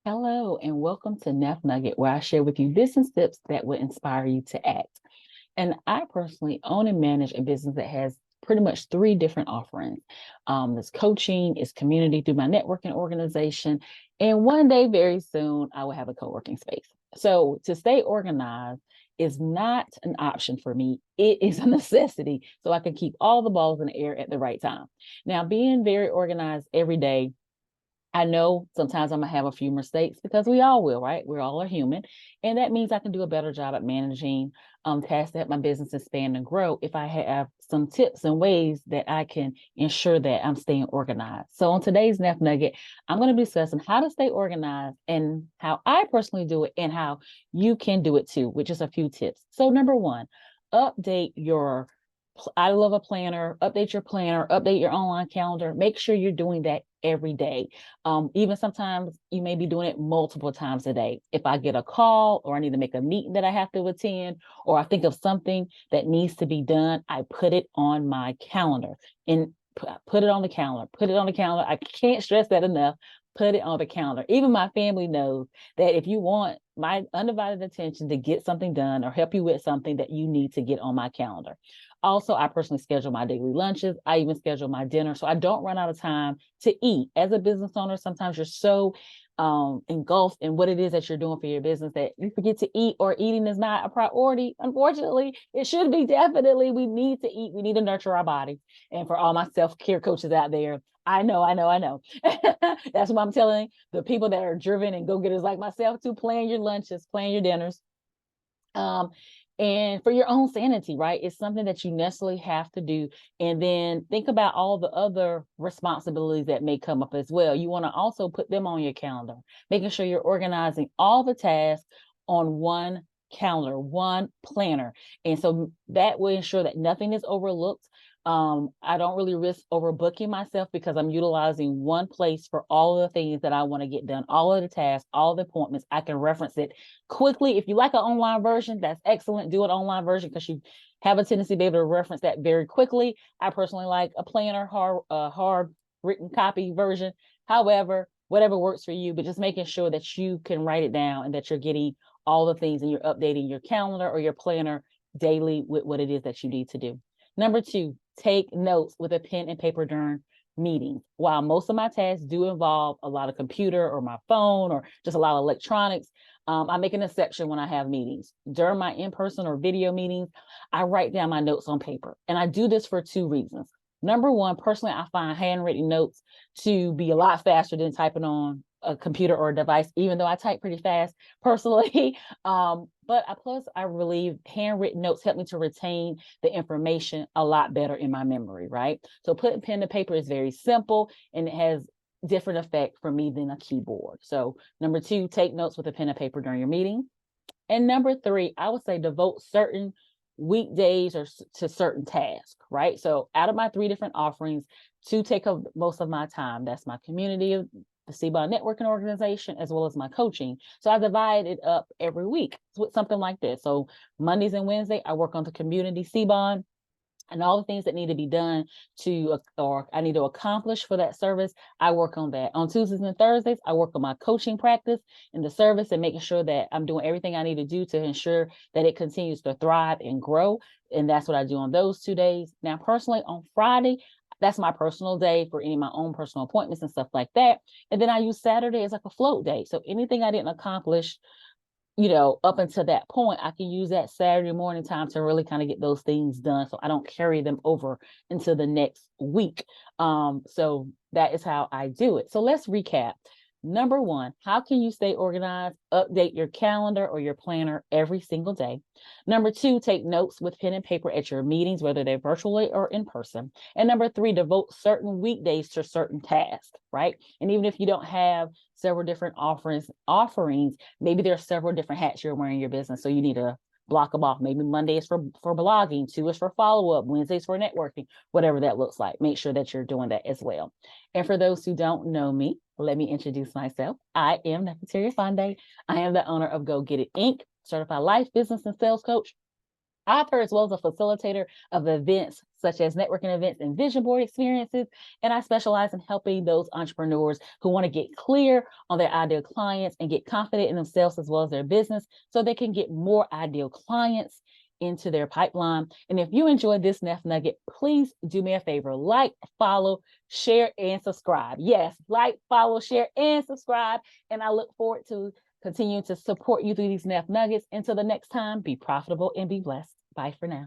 Hello, and welcome to Nef Nugget, where I share with you business tips that will inspire you to act. And I personally own and manage a business that has pretty much three different offerings. It's coaching, it's community through my networking organization, and one day, very soon, I will have a co-working space. So to stay organized is not an option for me. It is a necessity so I can keep all the balls in the air at the right time. Now, being very organized every day, I know sometimes I'm gonna have a few mistakes because we all will, right? We all are human. And that means I can do a better job at managing tasks that my business expand and grow if I have some tips and ways that I can ensure that I'm staying organized. So on today's Nef Nugget, I'm going to be discussing how to stay organized and how I personally do it and how you can do it too, with just a few tips. So number one, update your I love a planner, update your planner, update your online calendar. Make sure you're doing that every day. Even sometimes you may be doing it multiple times a day. If I get a call or I need to make a meeting that I have to attend, or I think of something that needs to be done, I put it on my calendar and put it on the calendar, put it on the calendar. I can't stress that enough. Put it on the calendar. Even my family knows that if you want my undivided attention to get something done or help you with something, that you need to get on my calendar. Also, I personally schedule my daily lunches. I even schedule my dinner so I don't run out of time to eat. As a business owner, sometimes you're so engulfed in what it is that you're doing for your business that you forget to eat, or eating is not a priority. Unfortunately, it should be. Definitely, we need to eat. We need to nurture our bodies. And for all my self-care coaches out there, I know. That's what I'm telling the people that are driven and go-getters like myself to plan your lunches, plan your dinners. Um, and for your own sanity, right? It's something that you necessarily have to do. And then think about all the other responsibilities that may come up as well. You want to also put them on your calendar, making sure you're organizing all the tasks on one calendar, one planner. And so that will ensure that nothing is overlooked. I don't really risk overbooking myself because I'm utilizing one place for all of the things that I want to get done, all of the tasks, all the appointments. I can reference it quickly. If you like an online version, that's excellent. Do an online version because you have a tendency to be able to reference that very quickly. I personally like a planner, hard written copy version. However, whatever works for you, but just making sure that you can write it down and that you're getting all the things and you're updating your calendar or your planner daily with what it is that you need to do. Number two, take notes with a pen and paper during meetings. While most of my tasks do involve a lot of computer or my phone or just a lot of electronics, I make an exception when I have meetings. During my in-person or video meetings, I write down my notes on paper. And I do this for two reasons. Number one, personally, I find handwritten notes to be a lot faster than typing on a computer or a device, even though I type pretty fast personally. Plus, I believe handwritten notes help me to retain the information a lot better in my memory, right? So putting pen to paper is very simple and it has different effect for me than a keyboard. So number two, take notes with a pen and paper during your meeting. And number three, I would say devote certain weekdays or to certain tasks, right? So out of my three different offerings, two take up most of my time. That's my community, the CBON networking organization, as well as my coaching. So I divide it up every week with something like this. So Mondays and Wednesday, I work on the community CBON and all the things that need to be done or I need to accomplish for that service. I work on that. On Tuesdays and Thursdays, I work on my coaching practice in the service and making sure that I'm doing everything I need to do to ensure that it continues to thrive and grow. And that's what I do on those 2 days. Now, personally, on Friday, that's my personal day for any of my own personal appointments and stuff like that. And then I use Saturday as like a float day. So anything I didn't accomplish, up until that point, I can use that Saturday morning time to really kind of get those things done so I don't carry them over into the next week. So that is how I do it. So let's recap. Number one, how can you stay organized? Update your calendar or your planner every single day. Number two, take notes with pen and paper at your meetings, whether they're virtually or in person. And number three, devote certain weekdays to certain tasks, right? And even if you don't have several different offerings, maybe there are several different hats you're wearing in your business. So you need to block them off. Maybe Monday is for blogging, two is for follow-up, Wednesdays for networking, whatever that looks like. Make sure that you're doing that as well. And for those who don't know me, let me introduce myself. I am Nefateria Fonda. I am the owner of Go Get It Inc., certified life, business, and sales coach, author, as well as a facilitator of events such as networking events and vision board experiences. And I specialize in helping those entrepreneurs who want to get clear on their ideal clients and get confident in themselves as well as their business so they can get more ideal clients into their pipeline. And if you enjoyed this Nef Nugget, please do me a favor, like, follow, share, and subscribe. Yes, like, follow, share, and subscribe. And I look forward to continuing to support you through these Nef Nuggets. Until the next time, be profitable and be blessed. Bye for now.